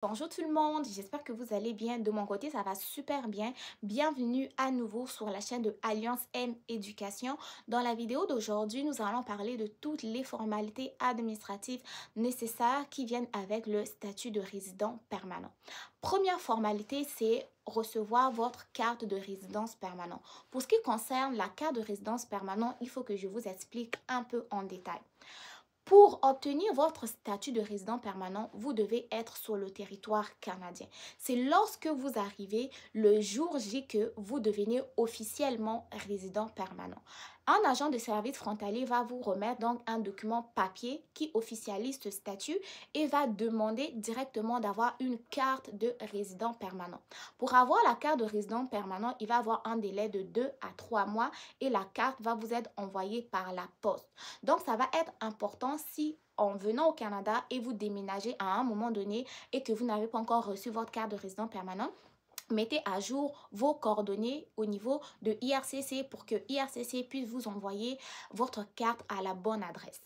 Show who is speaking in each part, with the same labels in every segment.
Speaker 1: Bonjour tout le monde, j'espère que vous allez bien. De mon côté, ça va super bien. Bienvenue à nouveau sur la chaîne de Alliance M Éducation. Dans la vidéo d'aujourd'hui, nous allons parler de toutes les formalités administratives nécessaires qui viennent avec le statut de résident permanent. Première formalité, c'est recevoir votre carte de résidence permanent. Pour ce qui concerne la carte de résidence permanent, il faut que je vous explique un peu en détail. Pour obtenir votre statut de résident permanent, vous devez être sur le territoire canadien. C'est lorsque vous arrivez le jour J que vous devenez officiellement résident permanent. Un agent de service frontalier va vous remettre donc un document papier qui officialise ce statut et va demander directement d'avoir une carte de résident permanent. Pour avoir la carte de résident permanent, il va avoir un délai de 2 à 3 mois et la carte va vous être envoyée par la poste. Donc, ça va être important si en venant au Canada et vous déménagez à un moment donné et que vous n'avez pas encore reçu votre carte de résident permanent, mettez à jour vos coordonnées au niveau de IRCC pour que IRCC puisse vous envoyer votre carte à la bonne adresse.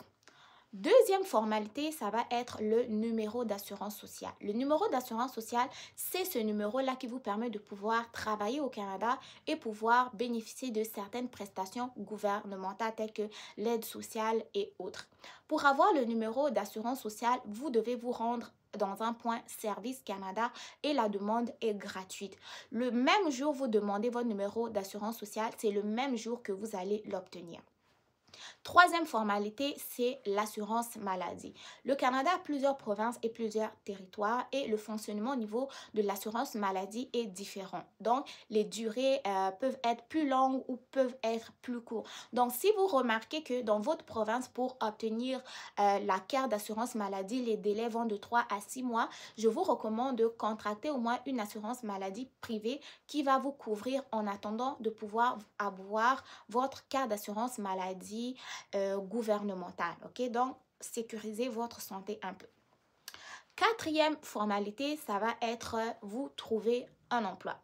Speaker 1: Deuxième formalité, ça va être le numéro d'assurance sociale. Le numéro d'assurance sociale, c'est ce numéro-là qui vous permet de pouvoir travailler au Canada et pouvoir bénéficier de certaines prestations gouvernementales telles que l'aide sociale et autres. Pour avoir le numéro d'assurance sociale, vous devez vous rendre dans un point Service Canada et la demande est gratuite. Le même jour, vous demandez votre numéro d'assurance sociale, c'est le même jour que vous allez l'obtenir. Troisième formalité, c'est l'assurance maladie. Le Canada a plusieurs provinces et plusieurs territoires et le fonctionnement au niveau de l'assurance maladie est différent. Donc, les durées peuvent être plus longues ou peuvent être plus courtes. Donc, si vous remarquez que dans votre province, pour obtenir la carte d'assurance maladie, les délais vont de 3 à 6 mois, je vous recommande de contracter au moins une assurance maladie privée qui va vous couvrir en attendant de pouvoir avoir votre carte d'assurance maladie gouvernementale. OK? Donc, sécurisez votre santé un peu. Quatrième formalité, ça va être vous trouver un emploi.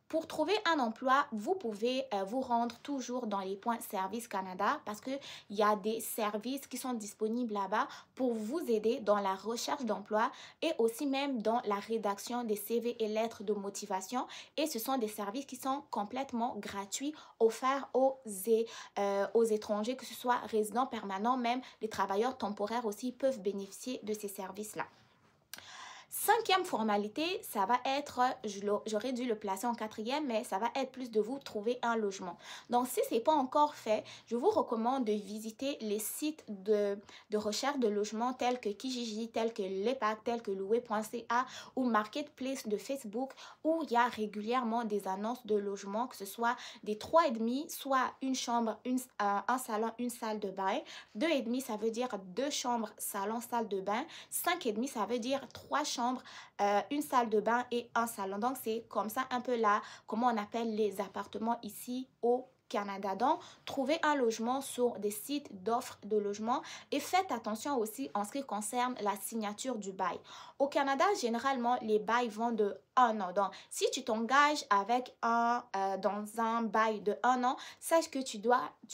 Speaker 1: Pour trouver un emploi, vous pouvez vous rendre toujours dans les points Service Canada parce qu'il y a des services qui sont disponibles là-bas pour vous aider dans la recherche d'emploi et aussi même dans la rédaction des CV et lettres de motivation. Et ce sont des services qui sont complètement gratuits, offerts aux étrangers, que ce soit résidents permanents, même les travailleurs temporaires aussi peuvent bénéficier de ces services-là. Cinquième formalité, ça va être, j'aurais dû le placer en quatrième, mais ça va être plus de vous trouver un logement. Donc, si ce n'est pas encore fait, je vous recommande de visiter les sites de recherche de logement tels que Kijiji, tels que Lepac, tels que Louer.ca ou Marketplace de Facebook où il y a régulièrement des annonces de logement, que ce soit des 3,5, soit une chambre, un salon, une salle de bain. 2,5, ça veut dire 2 chambres, salon, salle de bain. 5,5, ça veut dire 3 chambres, une salle de bain et un salon. Donc, c'est comme ça un peu là, comment on appelle les appartements ici au Canada. Donc, trouvez un logement sur des sites d'offres de logement et faites attention aussi en ce qui concerne la signature du bail. Au Canada, généralement, les bails vont de 1 an. Donc, si tu t'engages avec dans un bail de 1 an, sache que tu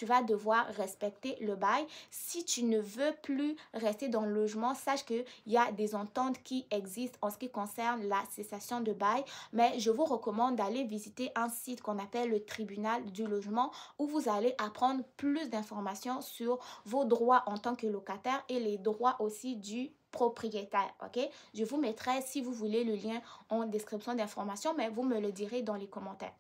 Speaker 1: vas devoir respecter le bail. Si tu ne veux plus rester dans le logement, sache qu'il y a des ententes qui existent en ce qui concerne la cessation de bail. Mais je vous recommande d'aller visiter un site qu'on appelle le tribunal du logement où vous allez apprendre plus d'informations sur vos droits en tant que locataire et les droits aussi du propriétaire. OK? Je vous mettrai, si vous voulez, le lien en description d'information, mais vous me le direz dans les commentaires.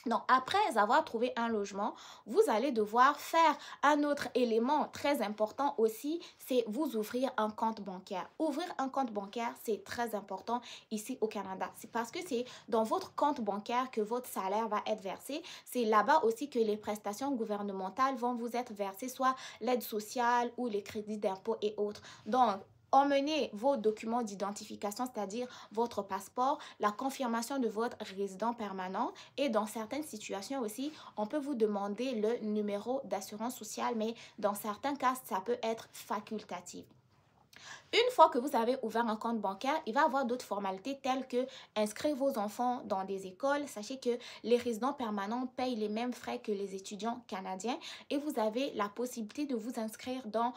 Speaker 1: Donc, après avoir trouvé un logement, vous allez devoir faire un autre élément très important aussi, c'est vous ouvrir un compte bancaire. Ouvrir un compte bancaire, c'est très important ici au Canada. C'est parce que c'est dans votre compte bancaire que votre salaire va être versé. C'est là-bas aussi que les prestations gouvernementales vont vous être versées, soit l'aide sociale ou les crédits d'impôt et autres. Donc, emmenez vos documents d'identification, c'est-à-dire votre passeport, la confirmation de votre résident permanent et dans certaines situations aussi, on peut vous demander le numéro d'assurance sociale, mais dans certains cas, ça peut être facultatif. Une fois que vous avez ouvert un compte bancaire, il va y avoir d'autres formalités telles que inscrire vos enfants dans des écoles. Sachez que les résidents permanents payent les mêmes frais que les étudiants canadiens et vous avez la possibilité de vous inscrire dans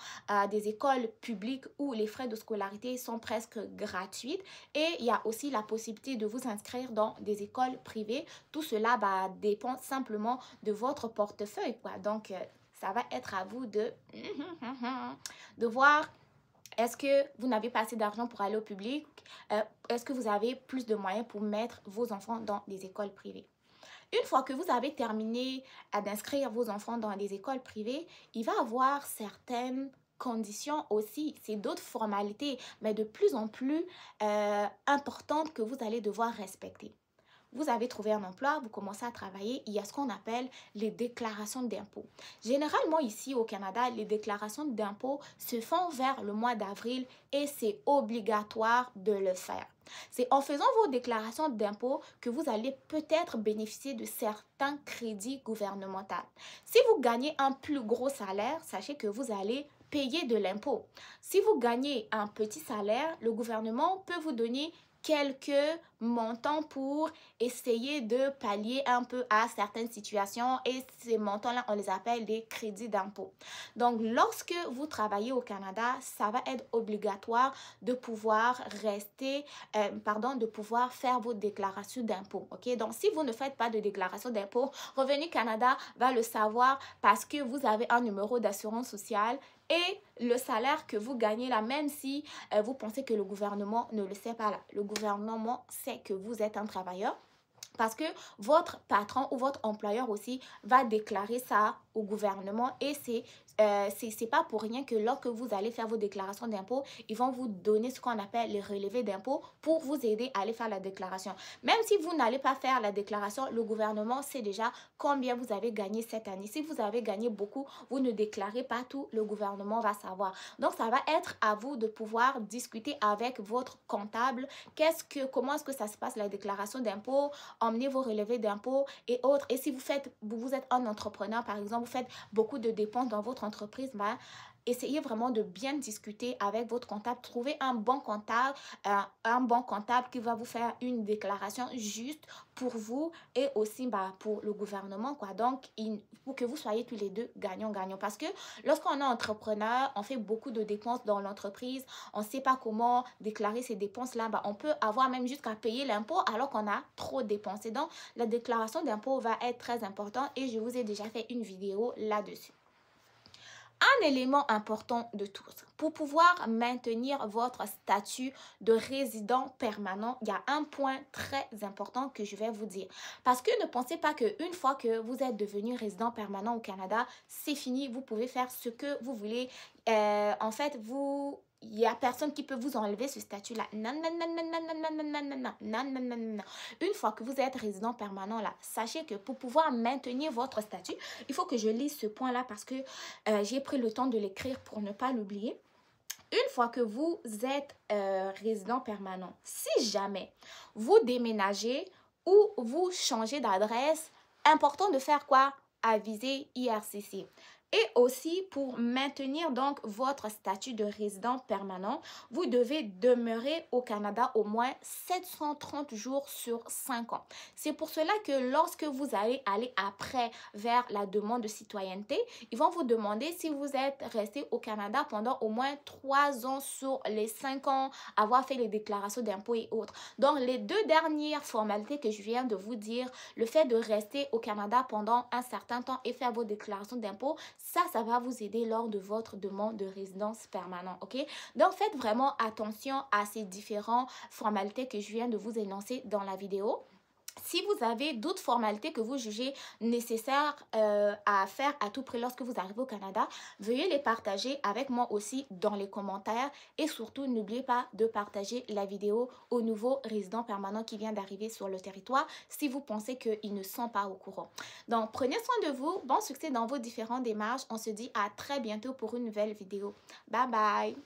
Speaker 1: des écoles publiques où les frais de scolarité sont presque gratuits et il y a aussi la possibilité de vous inscrire dans des écoles privées. Tout cela dépend simplement de votre portefeuille, quoi. Donc, ça va être à vous de voir. Est-ce que vous n'avez pas assez d'argent pour aller au public? Est-ce que vous avez plus de moyens pour mettre vos enfants dans des écoles privées? Une fois que vous avez terminé d'inscrire vos enfants dans des écoles privées, il va y avoir certaines conditions aussi. C'est d'autres formalités, mais de plus en plus importantes que vous allez devoir respecter. Vous avez trouvé un emploi, vous commencez à travailler, il y a ce qu'on appelle les déclarations d'impôts. Généralement ici au Canada, les déclarations d'impôts se font vers le mois d'avril et c'est obligatoire de le faire. C'est en faisant vos déclarations d'impôts que vous allez peut-être bénéficier de certains crédits gouvernementaux. Si vous gagnez un plus gros salaire, sachez que vous allez payer de l'impôt. Si vous gagnez un petit salaire, le gouvernement peut vous donner quelques montants pour essayer de pallier un peu à certaines situations et ces montants-là, on les appelle des crédits d'impôt. Donc, lorsque vous travaillez au Canada, ça va être obligatoire de pouvoir de pouvoir faire vos déclarations d'impôt. Ok? Donc, si vous ne faites pas de déclaration d'impôt, Revenu Canada va le savoir parce que vous avez un numéro d'assurance sociale et le salaire que vous gagnez là, même si vous pensez que le gouvernement ne le sait pas là. Le gouvernement sait que vous êtes un travailleur parce que votre patron ou votre employeur aussi va déclarer ça au gouvernement et c'est pas pour rien que lorsque vous allez faire vos déclarations d'impôts, ils vont vous donner ce qu'on appelle les relevés d'impôts pour vous aider à aller faire la déclaration. Même si vous n'allez pas faire la déclaration, le gouvernement sait déjà combien vous avez gagné cette année. Si vous avez gagné beaucoup, vous ne déclarez pas tout, le gouvernement va savoir. Donc, ça va être à vous de pouvoir discuter avec votre comptable. Comment est-ce que ça se passe la déclaration d'impôts, emmenez vos relevés d'impôts et autres. Et si vous êtes un entrepreneur, par exemple, vous faites beaucoup de dépenses dans votre entreprise, essayez vraiment de bien discuter avec votre comptable. Trouvez un bon comptable qui va vous faire une déclaration juste pour vous et aussi pour le gouvernement, quoi. Donc, pour que vous soyez tous les deux gagnants-gagnants. Parce que lorsqu'on est entrepreneur, on fait beaucoup de dépenses dans l'entreprise. On ne sait pas comment déclarer ces dépenses-là. On peut avoir même jusqu'à payer l'impôt alors qu'on a trop dépensé. Donc, la déclaration d'impôt va être très importante et je vous ai déjà fait une vidéo là-dessus. Un élément important de tous, pour pouvoir maintenir votre statut de résident permanent, il y a un point très important que je vais vous dire. Parce que ne pensez pas qu'une fois que vous êtes devenu résident permanent au Canada, c'est fini, vous pouvez faire ce que vous voulez. En fait, il n'y a personne qui peut vous enlever ce statut-là. Non, non, non, non, non, non, non, non, non, non, non, non, non, non. Une fois que vous êtes résident permanent là, sachez que pour pouvoir maintenir votre statut, il faut que je lise ce point-là parce que j'ai pris le temps de l'écrire pour ne pas l'oublier. Une fois que vous êtes résident permanent, si jamais vous déménagez ou vous changez d'adresse, important de faire quoi? Aviser IRCC. Et aussi, pour maintenir donc votre statut de résident permanent, vous devez demeurer au Canada au moins 730 jours sur 5 ans. C'est pour cela que lorsque vous allez aller après vers la demande de citoyenneté, ils vont vous demander si vous êtes resté au Canada pendant au moins 3 ans sur les 5 ans, avoir fait les déclarations d'impôts et autres. Donc, les deux dernières formalités que je viens de vous dire, le fait de rester au Canada pendant un certain temps et faire vos déclarations d'impôts, ça va vous aider lors de votre demande de résidence permanente, ok? Donc, faites vraiment attention à ces différentes formalités que je viens de vous énoncer dans la vidéo. Si vous avez d'autres formalités que vous jugez nécessaires à faire à tout prix lorsque vous arrivez au Canada, veuillez les partager avec moi aussi dans les commentaires. Et surtout, n'oubliez pas de partager la vidéo aux nouveaux résidents permanents qui viennent d'arriver sur le territoire si vous pensez qu'ils ne sont pas au courant. Donc, prenez soin de vous. Bon succès dans vos différentes démarches. On se dit à très bientôt pour une nouvelle vidéo. Bye bye!